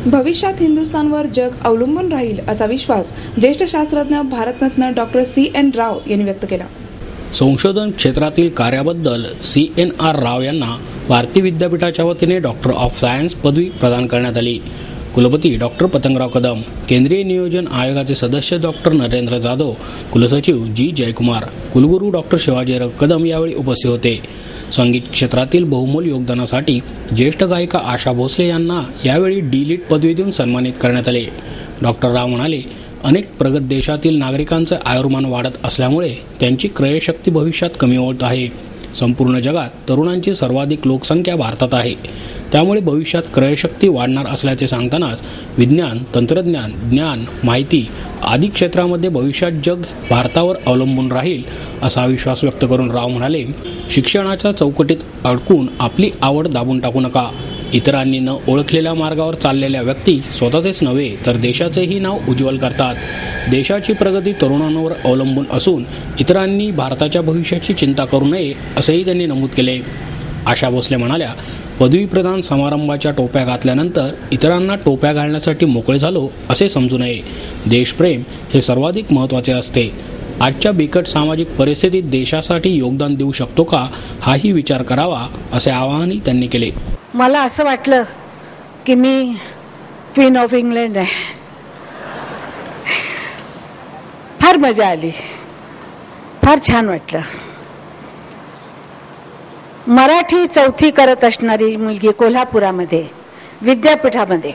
भविष्यात हिंदुस्थानवर जग अवलंबून राहील असा विश्वास ज्येष्ठ शास्त्रज्ञ भारतरत्न डॉक्टर CN राव यांनी व्यक्त केला. संशोधन क्षेत्रातील कार्याबद्दल CNR राव यांना भारतीय विद्यापीठाच्या वतीने डॉक्टर ऑफ सायन्स पदवी प्रदान करण्यात आली. कुलपती डॉक्टर पतंगराव कदम, केंद्रीय नियोजन आयोगाचे सदस्य डॉक्टर नरेंद्र जाधव, कुलसचिव G. जयकुमार, कुलगुरू डॉक्टर शिवाजीराव कदम यावेळी उपस्थित होते. संगीत क्षेत्रातील बहुमोल योगदानासाठी ज्येष्ठ गायिका आशा भोसले यांना यावेळी D.Litt पदवी देऊन सन्मानित करण्यात आले. डॉक्टर राव म्हणाले, अनेक प्रगत देशातील नागरिकांचे आयुर्मान वाढत असल्यामुळे त्यांची क्रयशक्ती भविष्यात कमी होत आहे. संपूर्ण जगात तरुणांची सर्वाधिक लोकसंख्या भारतात आहे. त्यामुळे भविष्यात क्रयशक्ती वाढणार असल्याचे सांगतानाच विज्ञान, तंत्रज्ञान, ज्ञान, माहिती आदी क्षेत्रामध्ये भविष्यात जग भारतावर अवलंबून राहील असा विश्वास व्यक्त करून राव म्हणाले, शिक्षणाच्या चौकटीत अडकून आपली आवड दाबून टाकू नका. इतरांनी न ओळखलेल्या मार्गावर चाललेल्या व्यक्ती स्वतःचेच नव्हे तर देशाचेही नाव उज्ज्वल करतात. देशाची प्रगती तरुणांवर अवलंबून असून इतरांनी भारताच्या भविष्याची चिंता करू नये असेही त्यांनी नमूद केले. आशा भोसले म्हणाल्या, पदवी प्रदान समारंभाच्या टोप्या घातल्यानंतर इतरांना टोप्या घालण्यासाठी मोकळे झालो असे समजू नये. देशप्रेम हे सर्वाधिक महत्त्वाचे असते. आजच्या बिकट सामाजिक परिस्थितीत देशासाठी योगदान देऊ शकतो का, हाही विचार करावा असे आवाहनही त्यांनी केले. मला असं वाटलं की मी क्वीन ऑफ इंग्लंड आहे. फार मजा आली, फार छान वाटलं. मराठी चौथी करत असणारी मुलगी कोल्हापुरामध्ये विद्यापीठामध्ये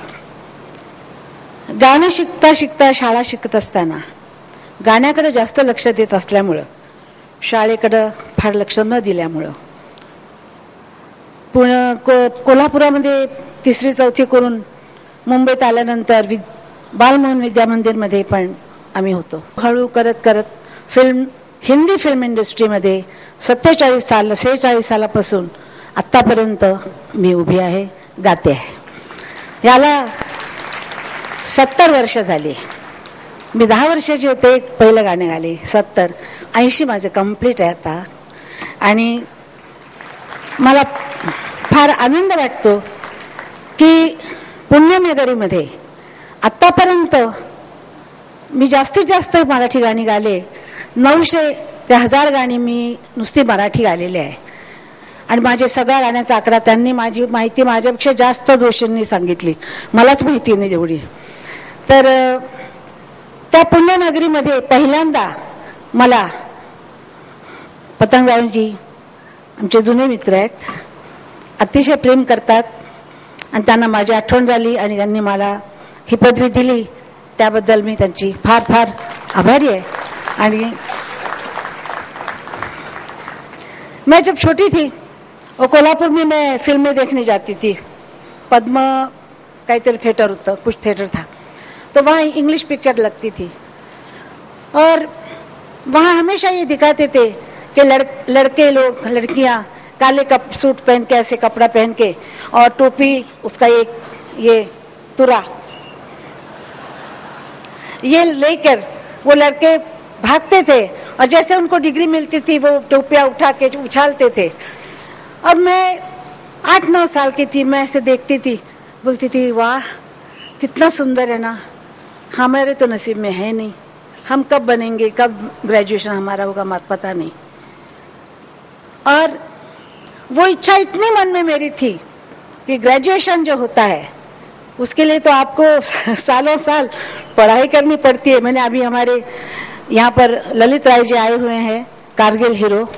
गाणं शिकता शिकता शाळा शिकत असताना गाण्याकडे जास्त लक्ष देत असल्यामुळं, शाळेकडं फार लक्ष न दिल्यामुळं कोल्हापुरामध्ये तिसरी चौथी करून मुंबईत आल्यानंतर बालमोहन विद्या मंदिरमध्ये पण आम्ही हळू करत करत हिंदी फिल्म इंडस्ट्रीमध्ये 46 सालापासून आत्तापर्यंत मी उभी आहे, गाते आहे. याला 70 वर्ष झाली. मी 10 वर्षाची होते, पहिलं गाणे गाले. 70-80 माझे कंप्लीट आहे आता. आणि मला फार आनंद वाटतो की पुण्यनगरीमध्ये आत्तापर्यंत मी जास्तीत जास्त मराठी गाणी गाले. 900 ते 1000 गाणी मी नुसती मराठी गालेली आहे. आणि माझे सगळ्या गाण्याचा आकडा त्यांनी माझी माहिती माझ्यापेक्षा जास्त जोशींनी सांगितली, मलाच माहिती नाही एवढी. तर त्या पुण्यनगरीमध्ये पहिल्यांदा मला पतंगरावजी आमचे जुने मित्र आहेत, अतिशय प्रेम करतात आणि त्यांना माझी आठवण झाली आणि त्यांनी मला ही पदवी दिली. त्याबद्दल मी त्यांची फार फार आभारी आहे. आणि मैं जब छोटी थी और कोल्हापुर में मैं फिल्में देखने जाती थी. पद्म काहीतरी थिएटर होतं, कुछ थिएटर था, तो वहाँ इंग्लिश पिक्चर लगती थी और वहाँ हमेशा ये दिखाते थे कि लड़के लोग, लड़कियाँ काले सूट पहन के, ऐसे कपड़ा पहन के और टोपी, उसका एक ये तुरा ये लेकर वो लड़के भागते थे और जैसे उनको डिग्री मिलती थी वो टोपियाँ उठा के उछालते थे. और मैं 8-9 साल की थी, मैं ऐसे देखती थी, बोलती थी वाह कितना सुंदर है ना, हमारे तो नसीब में है नहीं, हम कब बनेंगे, कब ग्रेजुएशन हमारा होगा, मत पता नहीं. और वो इच्छा इतनी मन में मेरी थी कि ग्रेजुएशन जो होता है उसके लिए तो आपको सालों साल पढ़ाई करनी पड़ती है. मैंने अभी हमारे यहाँ पर ललित राय जी आए हुए हैं, कारगिल हीरो,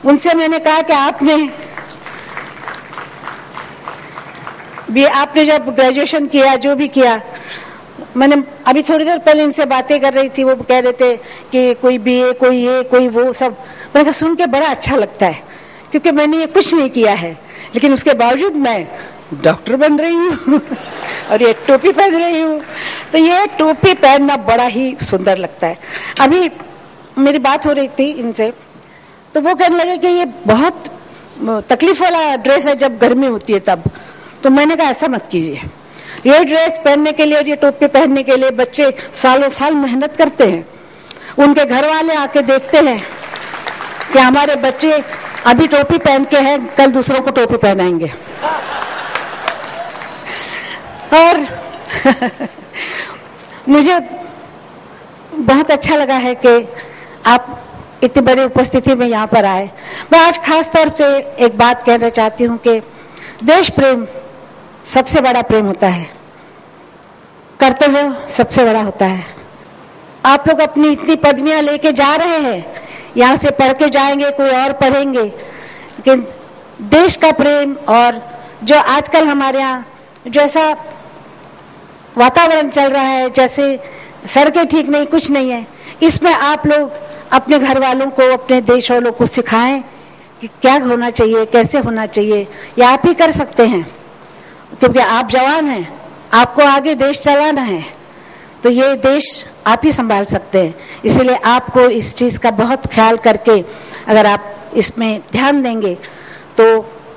उनसे मैंने कहा कि आपने जब ग्रेजुएशन किया, जो भी किया, मैंने अभी थोड़ी देर पहले इनसे बातें कर रही थी, वो कह रहे थे कि कोई BA, कोई ये, कोई वो, सब. मैंने कहा सुन के बड़ा अच्छा लगता है क्योंकि मैंने ये कुछ नहीं किया है, लेकिन उसके बावजूद मैं डॉक्टर बन रही हूँ और ये टोपी पहन रही हूँ. तो ये टोपी पहनना बड़ा ही सुंदर लगता है. अभी मेरी बात हो रही थी इनसे, तो वो कहने लगे कि ये बहुत तकलीफ वाला ड्रेस है जब गर्मी होती है तब. तो मैंने कहा ऐसा मत कीजिए, ये ड्रेस पहनने के लिए और ये टोपी पहनने के लिए बच्चे सालों साल मेहनत करते हैं. उनके घर वाले आके देखते हैं कि हमारे बच्चे अभी टोपी पहन के हैं, कल दूसरों को टोपी पहनाएंगे. और मुझे बहुत अच्छा लगा है कि आप इतनी बड़ी उपस्थिति में यहाँ पर आए। मैं आज खास तौर से एक बात कहना चाहती हूँ कि देश प्रेम सबसे बड़ा प्रेम होता है, कर्तव्य सबसे बड़ा होता है। आप लोग अपनी इतनी पदवियां लेके जा रहे हैं, यहाँ से पढ़ के जाएंगे, कोई और पढ़ेंगे, लेकिन देश का प्रेम और जो आजकल हमारे यहाँ जो ऐसा वातावरण चल रहा है, जैसे सड़कें ठीक नहीं, कुछ नहीं है, इसमें आप लोग अपने घर वालों को, अपने देश वालों को सिखाएं कि क्या होना चाहिए, कैसे होना चाहिए। ये आप ही कर सकते हैं, क्योंकि आप जवान हैं, आपको आगे देश चलाना है, तो ये देश आप ही संभाल सकते हैं। इसीलिए आपको इस चीज़ का बहुत ख्याल करके अगर आप इसमें ध्यान देंगे तो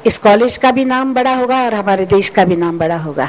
इस कॉलेज का भी नाम बड़ा होगा और हमारे देश का भी नाम बड़ा होगा।